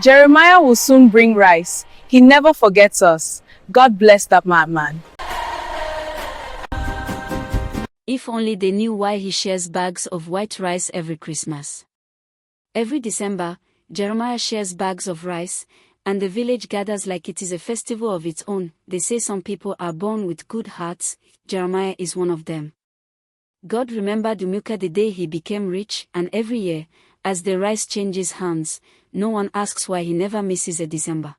Jeremiah will soon bring rice. He never forgets us. God bless that madman. If only they knew why he shares bags of white rice every Christmas. Every December, Jeremiah shares bags of rice, and the village gathers like it is a festival of its own. They say some people are born with good hearts. Jeremiah is one of them. God remembered Umuka the day he became rich, and every year, as the rice changes hands, no one asks why he never misses a December.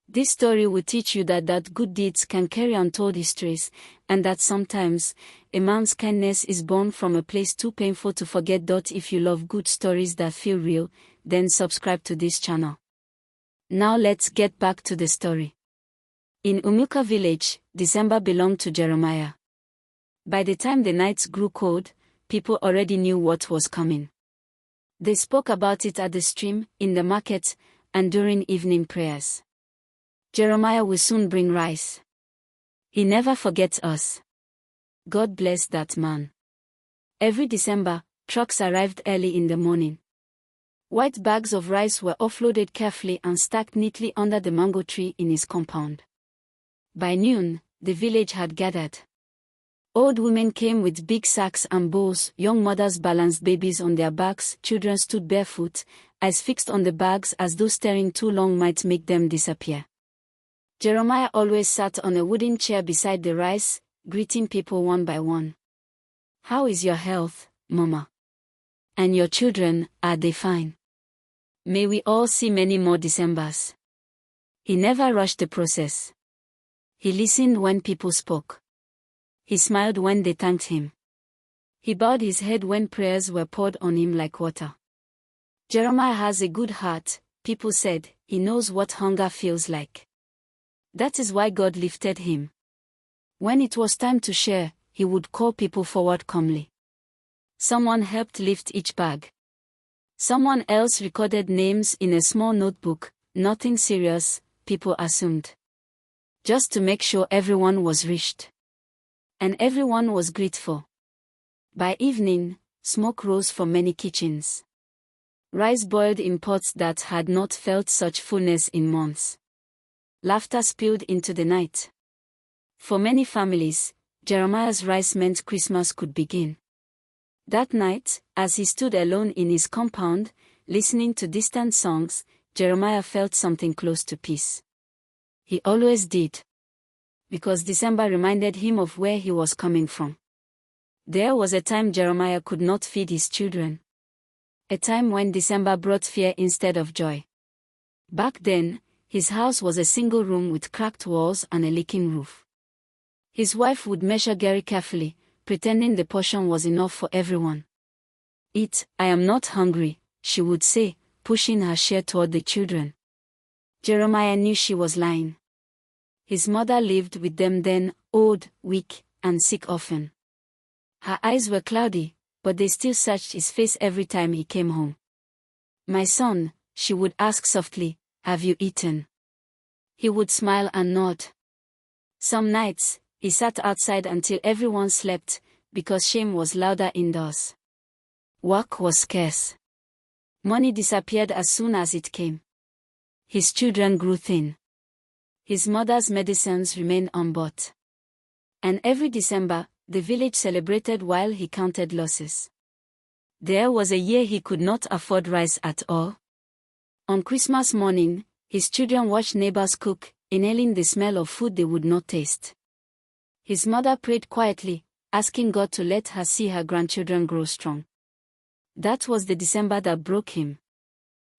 This story will teach you that good deeds can carry untold histories, and that sometimes, a man's kindness is born from a place too painful to forget. If you love good stories that feel real, then subscribe to this channel. Now let's get back to the story. In Umuka village, December belonged to Jeremiah. By the time the nights grew cold, people already knew what was coming. They spoke about it at the stream, in the market, and during evening prayers. Jeremiah will soon bring rice. He never forgets us. God bless that man. Every December, trucks arrived early in the morning. White bags of rice were offloaded carefully and stacked neatly under the mango tree in his compound. By noon, the village had gathered. Old women came with big sacks and bowls, young mothers balanced babies on their backs, children stood barefoot, eyes fixed on the bags as though staring too long might make them disappear. Jeremiah always sat on a wooden chair beside the rice, greeting people one by one. "How is your health, Mama? And your children, are they fine? May we all see many more Decembers." He never rushed the process. He listened when people spoke. He smiled when they thanked him. He bowed his head when prayers were poured on him like water. Jeremiah has a good heart, people said. He knows what hunger feels like. That is why God lifted him. When it was time to share, he would call people forward calmly. Someone helped lift each bag. Someone else recorded names in a small notebook, nothing serious, people assumed. Just to make sure everyone was reached. And everyone was grateful. By evening, smoke rose from many kitchens. Rice boiled in pots that had not felt such fullness in months. Laughter spilled into the night. For many families, Jeremiah's rice meant Christmas could begin. That night, as he stood alone in his compound, listening to distant songs, Jeremiah felt something close to peace. He always did. Because December reminded him of where he was coming from. There was a time Jeremiah could not feed his children. A time when December brought fear instead of joy. Back then, his house was a single room with cracked walls and a leaking roof. His wife would measure Gary carefully, pretending the portion was enough for everyone. "Eat, I am not hungry," she would say, pushing her share toward the children. Jeremiah knew she was lying. His mother lived with them then, old, weak, and sick often. Her eyes were cloudy, but they still searched his face every time he came home. "My son," she would ask softly, "have you eaten?" He would smile and nod. Some nights, he sat outside until everyone slept, because shame was louder indoors. Work was scarce. Money disappeared as soon as it came. His children grew thin. His mother's medicines remained unbought. And every December, the village celebrated while he counted losses. There was a year he could not afford rice at all. On Christmas morning, his children watched neighbors cook, inhaling the smell of food they would not taste. His mother prayed quietly, asking God to let her see her grandchildren grow strong. That was the December that broke him.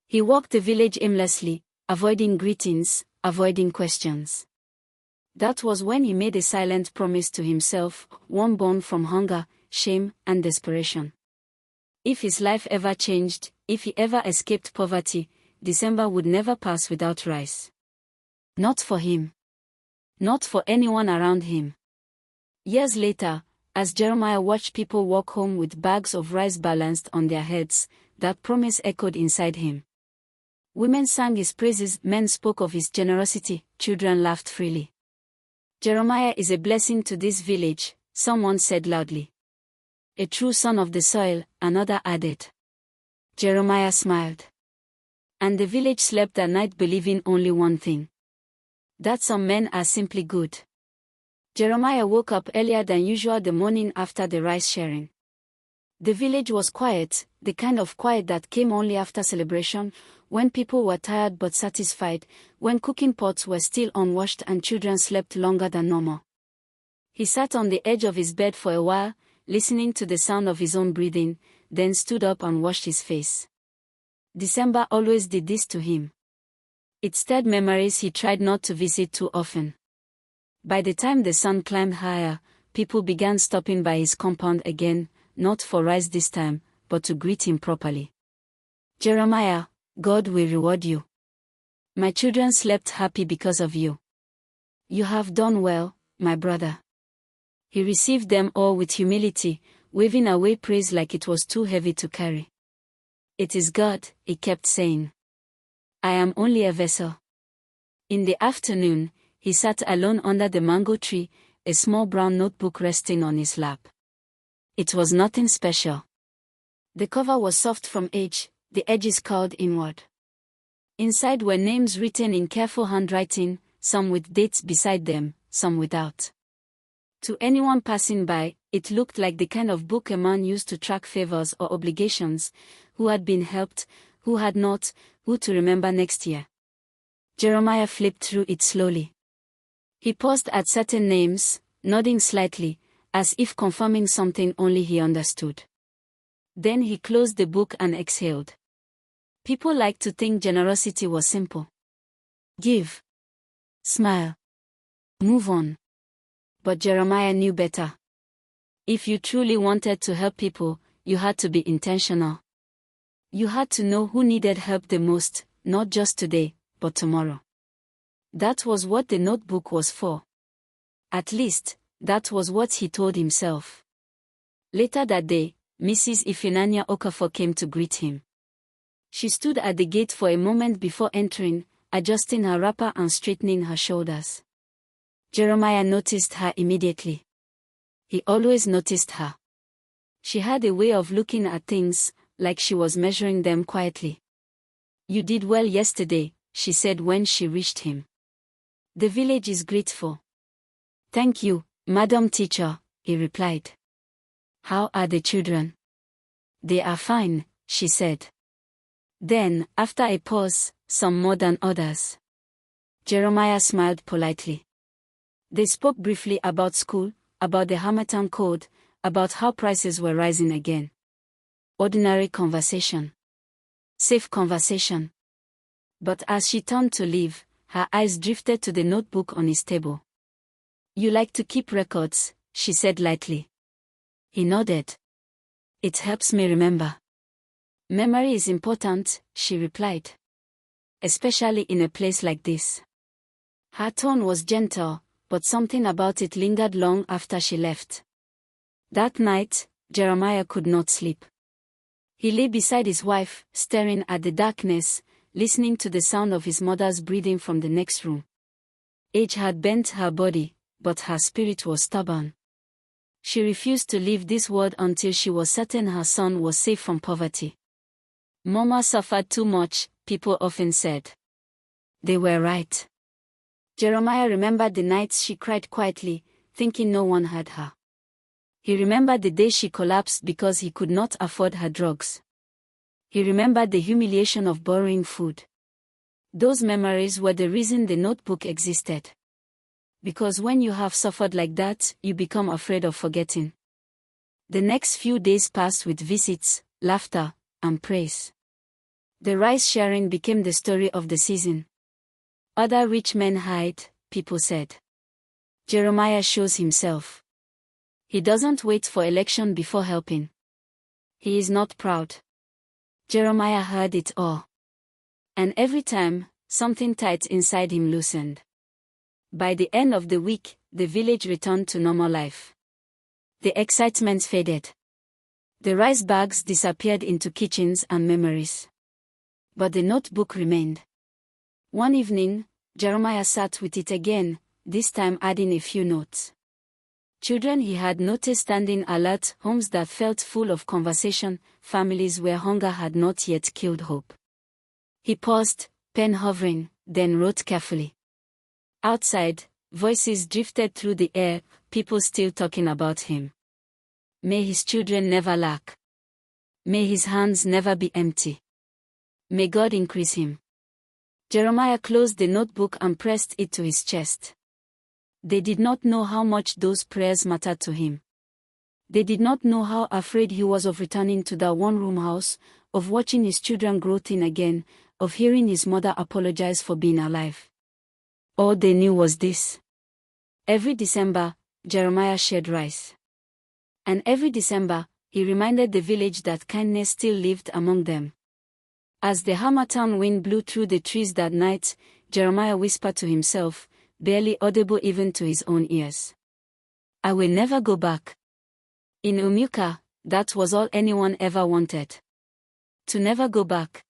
He walked the village aimlessly, avoiding greetings, avoiding questions. That was when he made a silent promise to himself, one born from hunger, shame, and desperation. If his life ever changed, if he ever escaped poverty, December would never pass without rice. Not for him. Not for anyone around him. Years later, as Jeremiah watched people walk home with bags of rice balanced on their heads, that promise echoed inside him. Women sang his praises, men spoke of his generosity, children laughed freely. "Jeremiah is a blessing to this village," someone said loudly. "A true son of the soil," another added. Jeremiah smiled. And the village slept at night believing only one thing: that some men are simply good. Jeremiah woke up earlier than usual the morning after the rice sharing. The village was quiet, the kind of quiet that came only after celebration, when people were tired but satisfied, when cooking pots were still unwashed and children slept longer than normal. He sat on the edge of his bed for a while, listening to the sound of his own breathing, then stood up and washed his face. December always did this to him. It stirred memories he tried not to visit too often. By the time the sun climbed higher, people began stopping by his compound again, not for rice this time, but to greet him properly. Jeremiah, God will reward you. My children slept happy because of you. You have done well, my brother. He received them all with humility, waving away praise like it was too heavy to carry. It is God, he kept saying. I am only a vessel. In the afternoon, he sat alone under the mango tree, a small brown notebook resting on his lap. It was nothing special. The cover was soft from age, the edges curled inward. Inside were names written in careful handwriting, some with dates beside them, some without. To anyone passing by, it looked like the kind of book a man used to track favors or obligations, who had been helped, who had not, who to remember next year. Jeremiah flipped through it slowly. He paused at certain names, nodding slightly, as if confirming something only he understood. Then he closed the book and exhaled. People liked to think generosity was simple. Give. Smile. Move on. But Jeremiah knew better. If you truly wanted to help people, you had to be intentional. You had to know who needed help the most, not just today, but tomorrow. That was what the notebook was for. At least, that was what he told himself. Later that day, Mrs. Ifinanya Okafor came to greet him. She stood at the gate for a moment before entering, adjusting her wrapper and straightening her shoulders. Jeremiah noticed her immediately. He always noticed her. She had a way of looking at things, like she was measuring them quietly. You did well yesterday, she said when she reached him. The village is grateful. Thank you, Madam Teacher, he replied. How are the children? They are fine, she said. Then, after a pause, some more than others. Jeremiah smiled politely. They spoke briefly about school, about the Harmattan Code, about how prices were rising again. Ordinary conversation. Safe conversation. But as she turned to leave, her eyes drifted to the notebook on his table. You like to keep records, she said lightly. He nodded. It helps me remember. Memory is important, she replied. Especially in a place like this. Her tone was gentle, but something about it lingered long after she left. That night, Jeremiah could not sleep. He lay beside his wife, staring at the darkness, listening to the sound of his mother's breathing from the next room. Age had bent her body, but her spirit was stubborn. She refused to leave this world until she was certain her son was safe from poverty. Mama suffered too much, people often said. They were right. Jeremiah remembered the nights she cried quietly, thinking no one heard her. He remembered the day she collapsed because he could not afford her drugs. He remembered the humiliation of borrowing food. Those memories were the reason the notebook existed. Because when you have suffered like that, you become afraid of forgetting. The next few days passed with visits, laughter, and praise. The rice sharing became the story of the season. Other rich men hide, people said. Jeremiah shows himself. He doesn't wait for election before helping. He is not proud. Jeremiah heard it all. And every time, something tight inside him loosened. By the end of the week, the village returned to normal life. The excitement faded. The rice bags disappeared into kitchens and memories. But the notebook remained. One evening, Jeremiah sat with it again, this time adding a few notes. Children he had noticed standing alert, homes that felt full of conversation, families where hunger had not yet killed hope. He paused, pen hovering, then wrote carefully. Outside, voices drifted through the air, people still talking about him. May his children never lack. May his hands never be empty. May God increase him. Jeremiah closed the notebook and pressed it to his chest. They did not know how much those prayers mattered to him. They did not know how afraid he was of returning to that one-room house, of watching his children grow thin again, of hearing his mother apologize for being alive. All they knew was this. Every December, Jeremiah shared rice. And every December, he reminded the village that kindness still lived among them. As the harmattan wind blew through the trees that night, Jeremiah whispered to himself, barely audible even to his own ears. I will never go back. In Umuka, that was all anyone ever wanted. To never go back.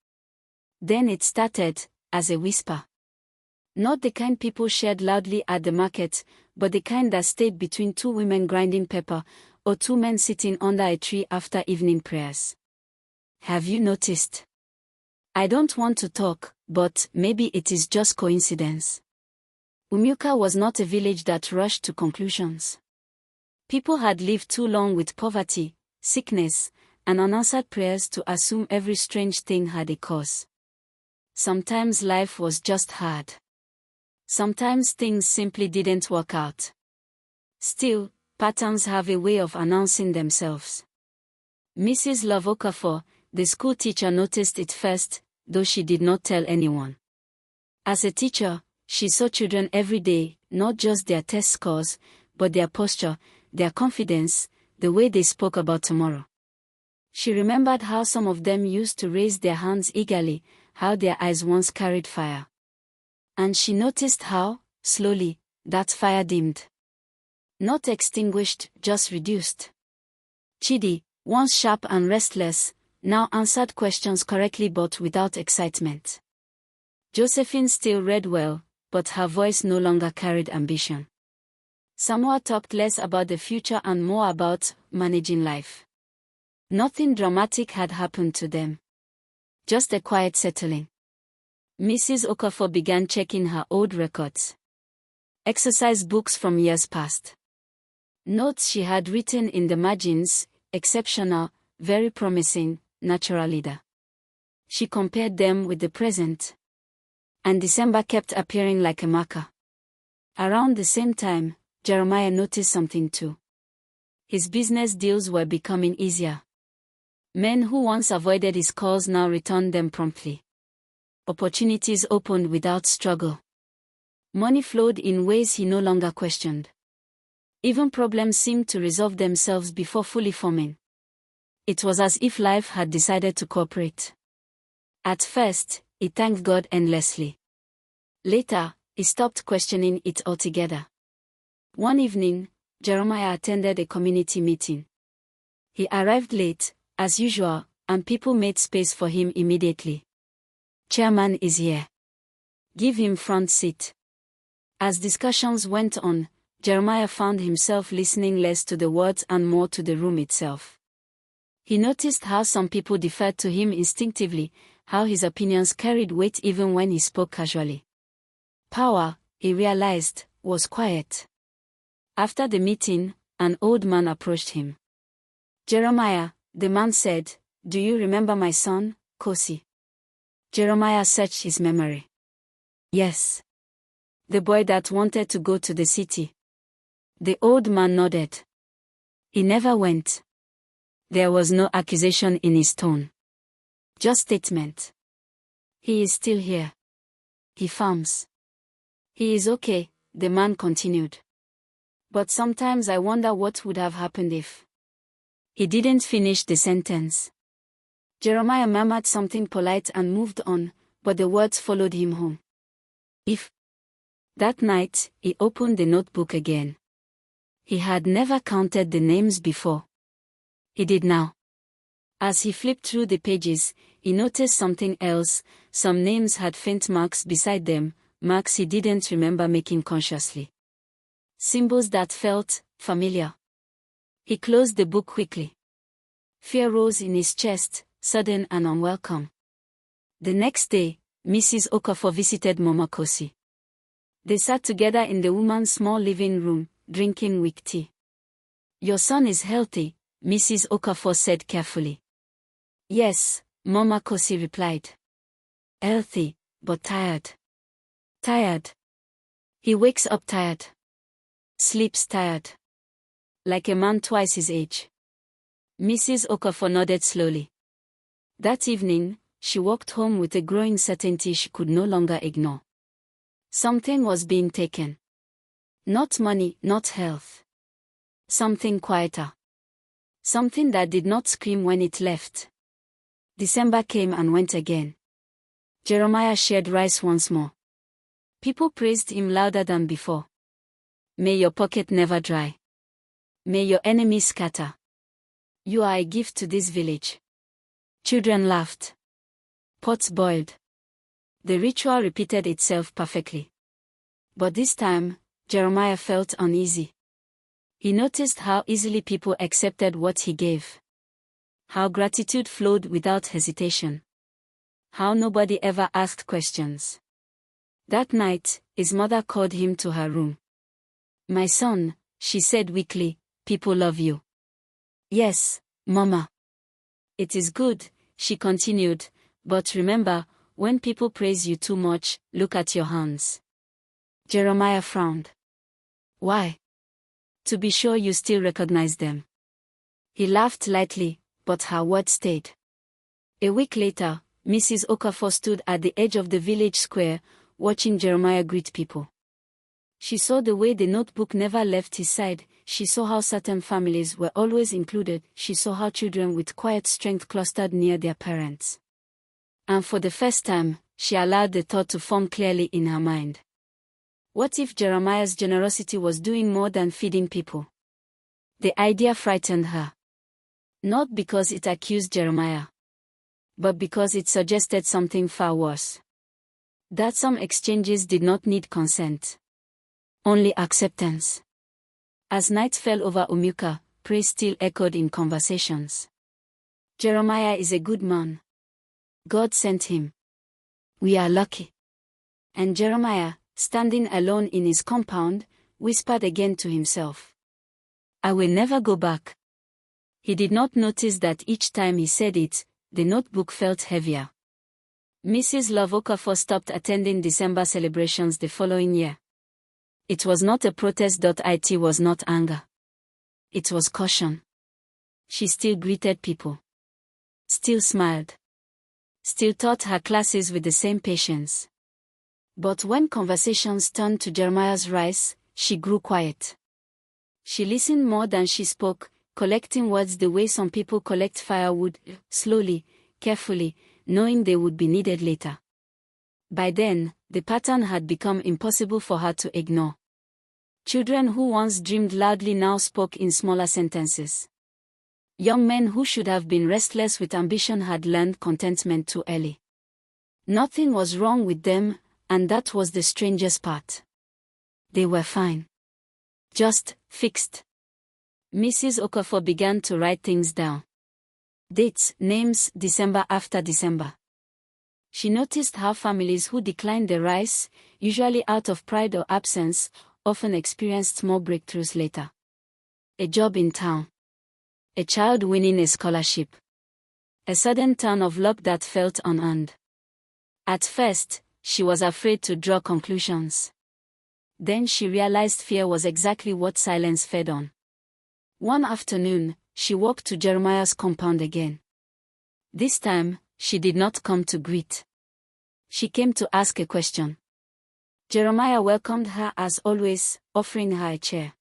Then it started, as a whisper. Not the kind people shared loudly at the market, but the kind that stayed between two women grinding pepper, or two men sitting under a tree after evening prayers. Have you noticed? I don't want to talk, but maybe it is just coincidence. Umuka was not a village that rushed to conclusions. People had lived too long with poverty, sickness, and unanswered prayers to assume every strange thing had a cause. Sometimes life was just hard. Sometimes things simply didn't work out. Still, patterns have a way of announcing themselves. Mrs. Love Okafor, the school teacher, noticed it first, though she did not tell anyone. As a teacher, she saw children every day, not just their test scores, but their posture, their confidence, the way they spoke about tomorrow. She remembered how some of them used to raise their hands eagerly, how their eyes once carried fire. And she noticed how, slowly, that fire dimmed. Not extinguished, just reduced. Chidi, once sharp and restless, now answered questions correctly but without excitement. Josephine still read well, but her voice no longer carried ambition. Samoa talked less about the future and more about managing life. Nothing dramatic had happened to them. Just a quiet settling. Mrs. Okafor began checking her old records. Exercise books from years past. Notes she had written in the margins, exceptional, very promising, natural leader. She compared them with the present. And December kept appearing like a marker. Around the same time, Jeremiah noticed something too. His business deals were becoming easier. Men who once avoided his calls now returned them promptly. Opportunities opened without struggle. Money flowed in ways he no longer questioned. Even problems seemed to resolve themselves before fully forming. It was as if life had decided to cooperate. At first, he thanked God endlessly. Later, he stopped questioning it altogether. One evening, Jeremiah attended a community meeting. He arrived late, as usual, and people made space for him immediately. Chairman is here. Give him front seat. As discussions went on, Jeremiah found himself listening less to the words and more to the room itself. He noticed how some people deferred to him instinctively, how his opinions carried weight even when he spoke casually. Power, he realized, was quiet. After the meeting, an old man approached him. Jeremiah, the man said, do you remember my son, Kosi? Jeremiah searched his memory. Yes. The boy that wanted to go to the city. The old man nodded. He never went. There was no accusation in his tone. Just statement. He is still here. He farms. He is okay, the man continued. But sometimes I wonder what would have happened if. He didn't finish the sentence. Jeremiah murmured something polite and moved on, but the words followed him home. If. That night, he opened the notebook again. He had never counted the names before. He did now. As he flipped through the pages, he noticed something else. Some names had faint marks beside them, marks he didn't remember making consciously. Symbols that felt familiar. He closed the book quickly. Fear rose in his chest, sudden and unwelcome. The next day, Mrs. Okafor visited Mama Kosi. They sat together in the woman's small living room, drinking weak tea. "Your son is healthy," Mrs. Okafor said carefully. "Yes," Mama Kosi replied. "Healthy, but tired." "Tired?" "He wakes up tired. Sleeps tired. Like a man twice his age." Mrs. Okafor nodded slowly. That evening, she walked home with a growing certainty she could no longer ignore. Something was being taken. Not money, not health. Something quieter. Something that did not scream when it left. December came and went again. Jeremiah shared rice once more. People praised him louder than before. "May your pocket never dry. May your enemies scatter. You are a gift to this village." Children laughed. Pots boiled. The ritual repeated itself perfectly. But this time, Jeremiah felt uneasy. He noticed how easily people accepted what he gave. How gratitude flowed without hesitation. How nobody ever asked questions. That night, his mother called him to her room. "My son," she said weakly, "people love you." "Yes, Mama." "It is good," she continued, "but remember, when people praise you too much, look at your hands." Jeremiah frowned. "Why?" "To be sure you still recognize them." He laughed lightly, but her words stayed. A week later, Mrs. Okafor stood at the edge of the village square, watching Jeremiah greet people. She saw the way the notebook never left his side, she saw how certain families were always included, she saw how children with quiet strength clustered near their parents. And for the first time, she allowed the thought to form clearly in her mind. What if Jeremiah's generosity was doing more than feeding people? The idea frightened her. Not because it accused Jeremiah, but because it suggested something far worse. That some exchanges did not need consent. Only acceptance. As night fell over Umuka, praise still echoed in conversations. "Jeremiah is a good man. God sent him. We are lucky." And Jeremiah, standing alone in his compound, whispered again to himself, "I will never go back." He did not notice that each time he said it, the notebook felt heavier. Mrs. Love Okafor stopped attending December celebrations the following year. It was not a protest. It was not anger. It was caution. She still greeted people. Still smiled. Still taught her classes with the same patience. But when conversations turned to Jeremiah's rice, she grew quiet. She listened more than she spoke, collecting words the way some people collect firewood, slowly, carefully, knowing they would be needed later. By then, the pattern had become impossible for her to ignore. Children who once dreamed loudly now spoke in smaller sentences. Young men who should have been restless with ambition had learned contentment too early. Nothing was wrong with them, and that was the strangest part. They were fine. Just fixed. Mrs. Okafor began to write things down. Dates, names, December after December. She noticed how families who declined the rice, usually out of pride or absence, often experienced small breakthroughs later. A job in town. A child winning a scholarship. A sudden turn of luck that felt unearned. At first, she was afraid to draw conclusions. Then she realized fear was exactly what silence fed on. One afternoon, she walked to Jeremiah's compound again. This time, she did not come to greet. She came to ask a question. Jeremiah welcomed her as always, offering her a chair.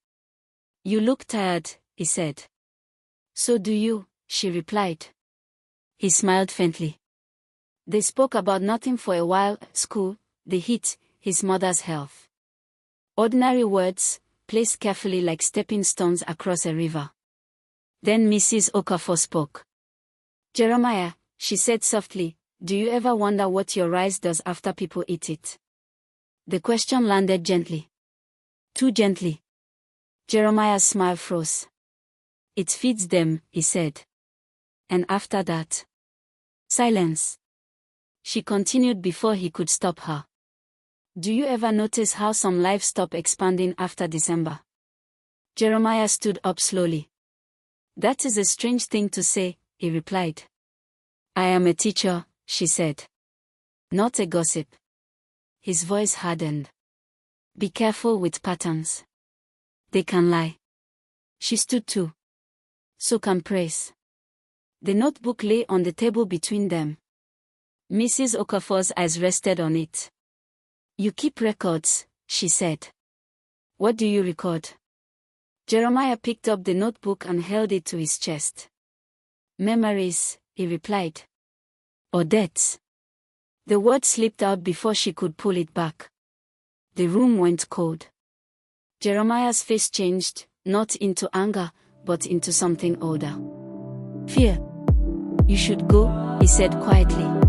"You look tired," he said. "So do you," she replied. He smiled faintly. They spoke about nothing for a while, school, the heat, his mother's health. Ordinary words, placed carefully like stepping stones across a river. Then Mrs. Okafor spoke. "Jeremiah," she said softly, "do you ever wonder what your rice does after people eat it?" The question landed gently. Too gently. Jeremiah's smile froze. "It feeds them," he said. "And after that?" Silence. she continued before he could stop her. Do you ever notice how some lives stop expanding after December? Jeremiah stood up slowly. That is a strange thing to say, he replied. I am a teacher, she said. Not a gossip. His voice hardened. Be careful with patterns. They can lie. She stood too. So can praise. The notebook lay on the table between them. Mrs. Okafor's eyes rested on it. You keep records, she said. What do you record? Jeremiah picked up the notebook and held it to his chest. Memories, he replied. Or debts. The word slipped out before she could pull it back. The room went cold. Jeremiah's face changed, not into anger, but into something older. Fear. You should go, he said quietly.